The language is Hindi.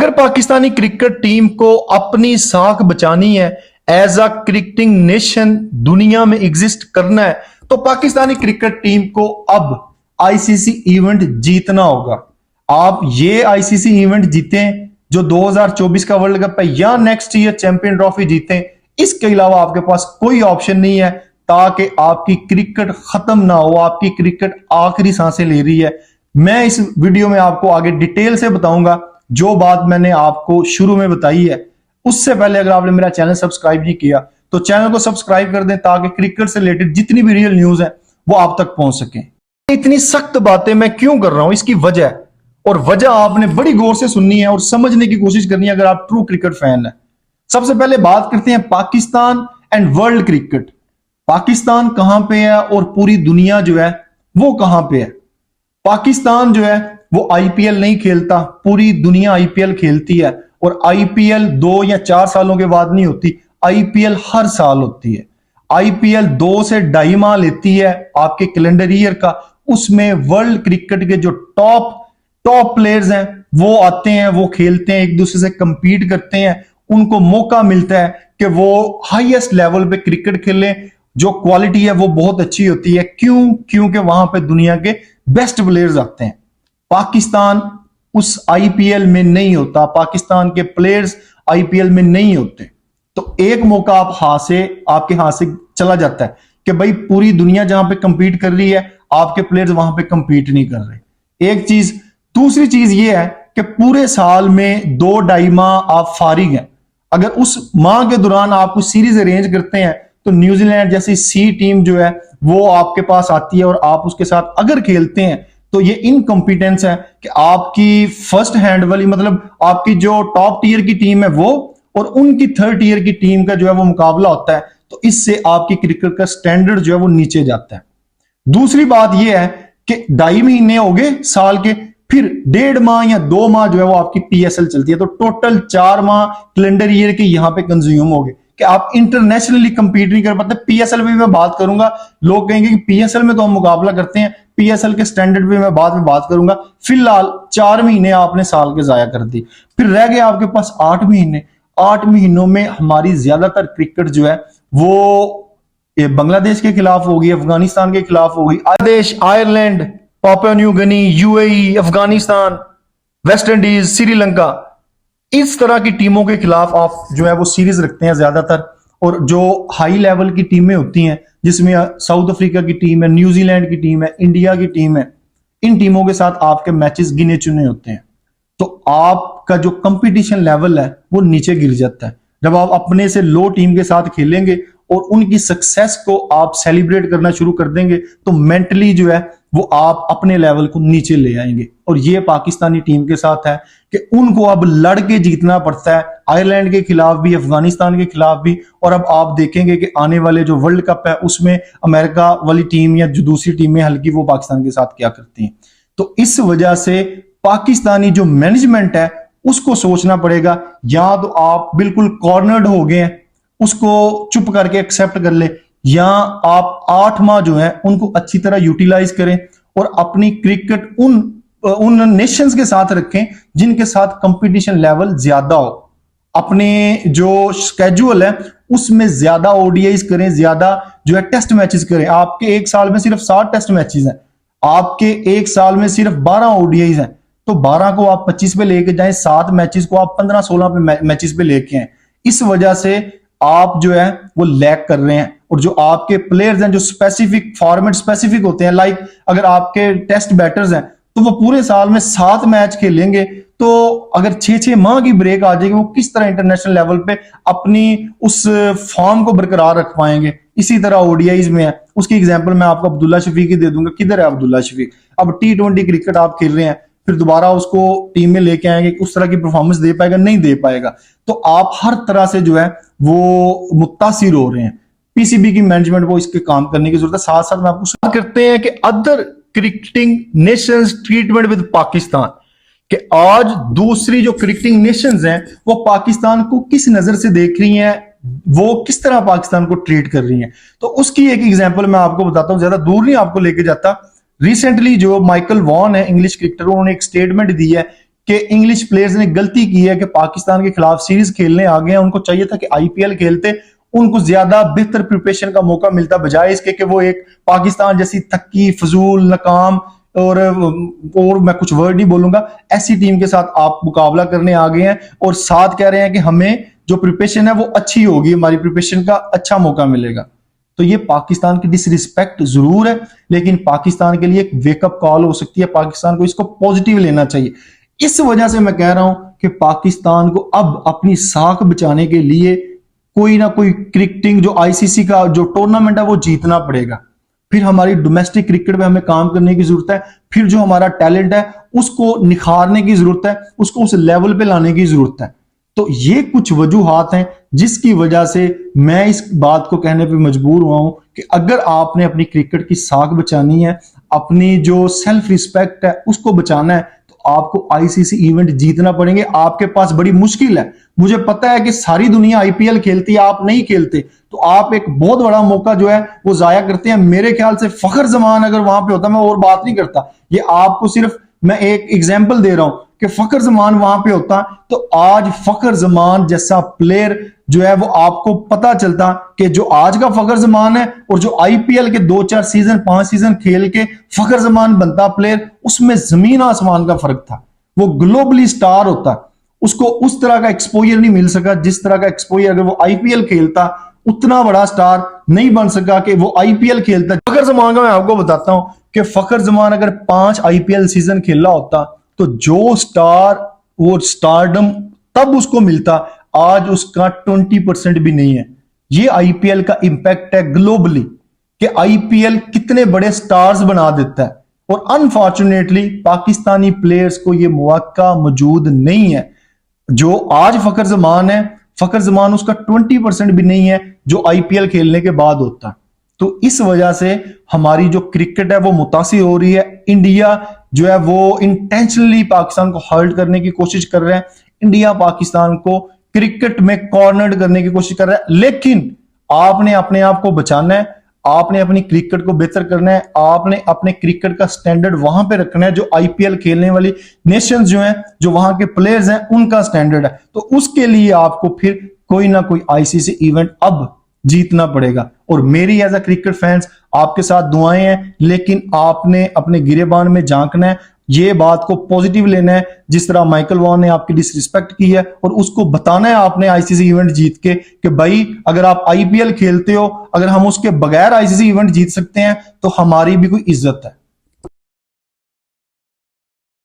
अगर पाकिस्तानी क्रिकेट टीम को अपनी साख बचानी है, एज अ क्रिकेटिंग नेशन दुनिया में एग्जिस्ट करना है, तो पाकिस्तानी क्रिकेट टीम को अब आईसीसी इवेंट जीतना होगा। आप ये आईसीसी इवेंट जीतें जो 2024 का वर्ल्ड कप है, या नेक्स्ट ईयर चैंपियन ट्रॉफी जीतें। इसके अलावा आपके पास कोई ऑप्शन नहीं है, ताकि आपकी क्रिकेट खत्म ना हो। आपकी क्रिकेट आखिरी सांसें ले रही है। मैं इस वीडियो में आपको आगे डिटेल से बताऊंगा जो बात मैंने आपको शुरू में बताई है। उससे पहले अगर आपने मेरा चैनल सब्सक्राइब नहीं किया तो चैनल को सब्सक्राइब कर दें, ताकि क्रिकेट से रिलेटेड जितनी भी रियल न्यूज है वो आप तक पहुंच सके। इतनी सख्त बातें मैं क्यों कर रहा हूं, इसकी वजह और वजह आपने बड़ी गौर से सुननी है और समझने की कोशिश करनी है अगर आप ट्रू क्रिकेट फैन है। सबसे पहले बात करते हैं Pakistan and world cricket. Pakistan कहां पे है और पूरी दुनिया जो है वो कहां पे है। पाकिस्तान जो है वो आईपीएल नहीं खेलता, पूरी दुनिया आईपीएल खेलती है। और आईपीएल 2 या 4 सालों के बाद नहीं होती, आईपीएल हर साल होती है। आईपीएल 2 से 2.5 माह लेती है आपके कैलेंडर ईयर का। उसमें वर्ल्ड क्रिकेट के जो टॉप प्लेयर्स हैं वो आते हैं, वो खेलते हैं, एक दूसरे से कंपीट करते हैं। उनको मौका मिलता है कि वो हाईएस्ट लेवल पे क्रिकेट खेलें। जो क्वालिटी है वो बहुत अच्छी होती है। क्योंकि वहां पे दुनिया के बेस्ट प्लेयर्स आते हैं। पाकिस्तान उस आईपीएल में नहीं होता, पाकिस्तान के प्लेयर्स आईपीएल में नहीं होते। तो एक मौका आपके हाथ से चला जाता है कि भाई पूरी दुनिया जहां पे कंपीट कर रही है, आपके प्लेयर्स वहां पे कंपीट नहीं कर रहे। एक चीज। दूसरी चीज ये है कि पूरे साल में 2-2.5 माह आप फारिग हैं। अगर उस माह के दौरान आप कुछ सीरीज अरेंज करते हैं तो न्यूजीलैंड जैसी सी टीम जो है वो आपके पास आती है और आप उसके साथ अगर खेलते हैं तो ये इनकॉम्पिटेंस है कि आपकी फर्स्ट हैंड वाली, मतलब आपकी जो टॉप टीयर की टीम है वो और उनकी थर्ड टीयर की टीम का जो है वो मुकाबला होता है। तो इससे आपकी क्रिकेट का स्टैंडर्ड जो है वो नीचे जाता है। दूसरी बात यह है कि 2.5 महीने हो गए साल के, फिर 1.5 माह या 2 माह जो है वो आपकी पीएसएल चलती है। तो टोटल 4 माह कैलेंडर ईयर के यहां पे कंज्यूम हो गए कि आप इंटरनेशनली कंपीट नहीं कर पाते। पीएसएल भी मैं बात करूंगा, लोग कहेंगे कि पीएसएल में तो हम मुकाबला करते हैं, पीएसएल के स्टैंडर्ड भी मैं बाद में बात करूंगा। फिलहाल 4 महीने आपने साल के जाया कर दी, फिर रह गए आपके पास 8 महीने। 8 महीनों में हमारी ज्यादातर क्रिकेट जो है वो बांग्लादेश के खिलाफ होगी, अफगानिस्तान के खिलाफ होगी। Bangladesh, Ireland, Papua New Guinea, UAE, Afghanistan, West Indies, Sri Lanka, इस तरह की टीमों के खिलाफ आप जो है वो सीरीज रखते हैं ज्यादातर। और जो हाई लेवल की टीमें होती हैं जिसमें साउथ अफ्रीका की टीम है, न्यूजीलैंड की टीम है, इंडिया की टीम है, इन टीमों के साथ आपके मैचेस गिने चुने होते हैं। तो आपका जो कंपटीशन लेवल है वो नीचे गिर जाता है। जब आप अपने से लो टीम के साथ खेलेंगे और उनकी सक्सेस को आप सेलिब्रेट करना शुरू कर देंगे तो मेंटली जो है वो आप अपने लेवल को नीचे ले आएंगे। और ये पाकिस्तानी टीम के साथ है कि उनको अब लड़ के जीतना पड़ता है, आयरलैंड के खिलाफ भी, अफगानिस्तान के खिलाफ भी। और अब आप देखेंगे कि आने वाले जो वर्ल्ड कप है उसमें अमेरिका वाली टीम या जो दूसरी टीमें हल्की वो पाकिस्तान के साथ क्या करती हैं। तो इस वजह से पाकिस्तानी जो मैनेजमेंट है उसको सोचना पड़ेगा, या तो आप बिल्कुल कॉर्नर्ड हो गए हैं उसको चुप करके एक्सेप्ट कर ले, या आप 8 माह जो है उनको अच्छी तरह यूटिलाइज करें और अपनी क्रिकेट उन नेशंस के साथ रखें जिनके साथ कंपटीशन लेवल ज्यादा हो। अपने जो स्केड्यूल है उसमें ज्यादा ओडीआईज करें, ज्यादा जो है टेस्ट मैचेस करें। आपके एक साल में सिर्फ 60 टेस्ट मैचेस हैं, आपके एक साल में सिर्फ 12 ओडीआईज हैं। तो 12 को आप 25 पे लेके जाएं, 7 मैचेस को आप 15-16 पे मैचेस पे लेके आए। इस वजह से आप जो है वो लैग कर रहे हैं। और जो आपके प्लेयर्स हैं जो स्पेसिफिक फॉर्मेट स्पेसिफिक होते हैं, लाइक अगर आपके टेस्ट बैटर्स हैं तो वो पूरे साल में 7 मैच खेलेंगे, तो अगर 6-6 माह की ब्रेक आ जाएगी वो किस तरह इंटरनेशनल लेवल पे अपनी उस फॉर्म को बरकरार रख पाएंगे। इसी तरह ओडीआईज में है, उसकी एग्जांपल मैं आपको अब्दुल्ला शफीक ही दे दूंगा। किधर है अब्दुल्ला शफीक? अब T20 क्रिकेट आप खेल रहे हैं, फिर दोबारा उसको टीम में लेके आएंगे, उस तरह की परफॉर्मेंस दे पाएगा? नहीं दे पाएगा। तो आप हर तरह से जो है वो मुतासिर हो रहे हैं। पीसीबी की मैनेजमेंट को इसके काम करने की जरूरत है। साथ साथ में आपको सवाल करते हैं कि other cricketing Nations treatment with Pakistan, कि आज दूसरी जो क्रिकेटिंग नेशंस हैं वो पाकिस्तान को किस नजर से देख रही हैं, वो किस तरह पाकिस्तान को ट्रीट कर रही हैं। तो उसकी एक एग्जांपल मैं आपको बताता हूं, ज्यादा दूर नहीं आपको लेके जाता। रिसेंटली जो माइकल वॉन है इंग्लिश क्रिकेटर, उन्होंने एक स्टेटमेंट दी है कि इंग्लिश प्लेयर्स ने गलती की है कि पाकिस्तान के खिलाफ सीरीज खेलने आ गए हैं, उनको चाहिए था कि आईपीएल खेलते, उनको ज्यादा बेहतर प्रिपरेशन का मौका मिलता बजाय इसके कि वो एक पाकिस्तान जैसी थक्की फजूल नाकाम और मैं कुछ वर्ड नहीं बोलूंगा ऐसी टीम के साथ आप मुकाबला करने आ गए हैं और साथ कह रहे हैं कि हमें जो प्रिपरेशन है वो अच्छी होगी, हमारी प्रिपरेशन का अच्छा मौका मिलेगा। तो ये पाकिस्तान की डिसरिस्पेक्ट जरूर है, लेकिन पाकिस्तान के लिए एक वेकअप कॉल हो सकती है, पाकिस्तान को इसको पॉजिटिव लेना चाहिए। इस वजह से मैं कह रहा हूं कि पाकिस्तान को अब अपनी साख बचाने के लिए कोई ना कोई क्रिकेटिंग जो आईसीसी का जो टूर्नामेंट है वो जीतना पड़ेगा। फिर हमारी डोमेस्टिक क्रिकेट में हमें काम करने की जरूरत है, फिर जो हमारा टैलेंट है उसको निखारने की जरूरत है, उसको उस लेवल पे लाने की जरूरत है। तो ये कुछ वजूहात हैं जिसकी वजह से मैं इस बात को कहने पे मजबूर हुआ हूं कि अगर आपने अपनी क्रिकेट की साख बचानी है, अपनी जो सेल्फ रिस्पेक्ट है उसको बचाना है, तो आपको आईसीसी इवेंट जीतना पड़ेंगे। आपके पास बड़ी मुश्किल है, मुझे पता है कि सारी दुनिया आईपीएल खेलती है, आप नहीं खेलते, तो आप एक बहुत बड़ा मौका जो है वो जाया करते हैं। मेरे ख्याल से फखर जमान अगर वहां पे होता, मैं और बात नहीं करता, ये आपको सिर्फ मैं एक एग्जांपल दे रहा हूं कि फखर जमान वहां पे होता तो आज फखर जमान जैसा प्लेयर जो है वो आपको पता चलता कि जो आज का फखर जमान है और जो आईपीएल के 2-4 सीजन 5 सीजन खेल के फखर जमान बनता प्लेयर, उसमें जमीन आसमान का फर्क था। वो ग्लोबली स्टार होता, उसको उस तरह का एक्सपोजर नहीं मिल सका जिस तरह का एक्सपोजर अगर वो आईपीएल खेलता, उतना बड़ा स्टार नहीं बन सका कि वो आईपीएल खेलता। फखर जमान का मैं आपको बताता हूं कि फखर जमान अगर 5 आईपीएल सीजन खेला होता तो जो स्टार वो स्टारडम तब उसको मिलता, आज उसका 20% भी नहीं है। ये आईपीएल का इंपैक्ट है ग्लोबली कि आईपीएल कितने बड़े स्टार्स बना देता है, और अनफॉर्चुनेटली पाकिस्तानी प्लेयर्स को ये मौका मौजूद नहीं है। जो आज फखर जमान है, फखर जमान उसका 20% भी नहीं है जो आईपीएल खेलने के बाद होता है। तो इस वजह से हमारी जो क्रिकेट है वो मुतासिर हो रही है। इंडिया जो है वो इंटेंशनली पाकिस्तान को हर्ट करने की कोशिश कर रहे हैं, इंडिया पाकिस्तान को क्रिकेट में कॉर्नर्ड करने की कोशिश कर रहा है। लेकिन आपने अपने आप को बचाना है, आपने अपनी क्रिकेट को बेहतर करना है, आपने अपने क्रिकेट का स्टैंडर्ड वहां पे रखना है जो आईपीएल खेलने वाली नेशंस जो हैं, जो वहां के प्लेयर्स हैं, उनका स्टैंडर्ड है। तो उसके लिए आपको फिर कोई ना कोई आईसीसी इवेंट अब जीतना पड़ेगा। और मेरी एज अ क्रिकेट फैंस आपके साथ दुआएं हैं, लेकिन आपने अपने गिरेबान में झांकना है, ये बात को पॉजिटिव लेना है। जिस तरह माइकल वॉन ने आपकी डिसरिस्पेक्ट की है और उसको बताना है आपने आईसीसी इवेंट जीत के कि भाई अगर आप आईपीएल खेलते हो, अगर हम उसके बगैर आईसीसी इवेंट जीत सकते हैं तो हमारी भी कोई इज्जत है।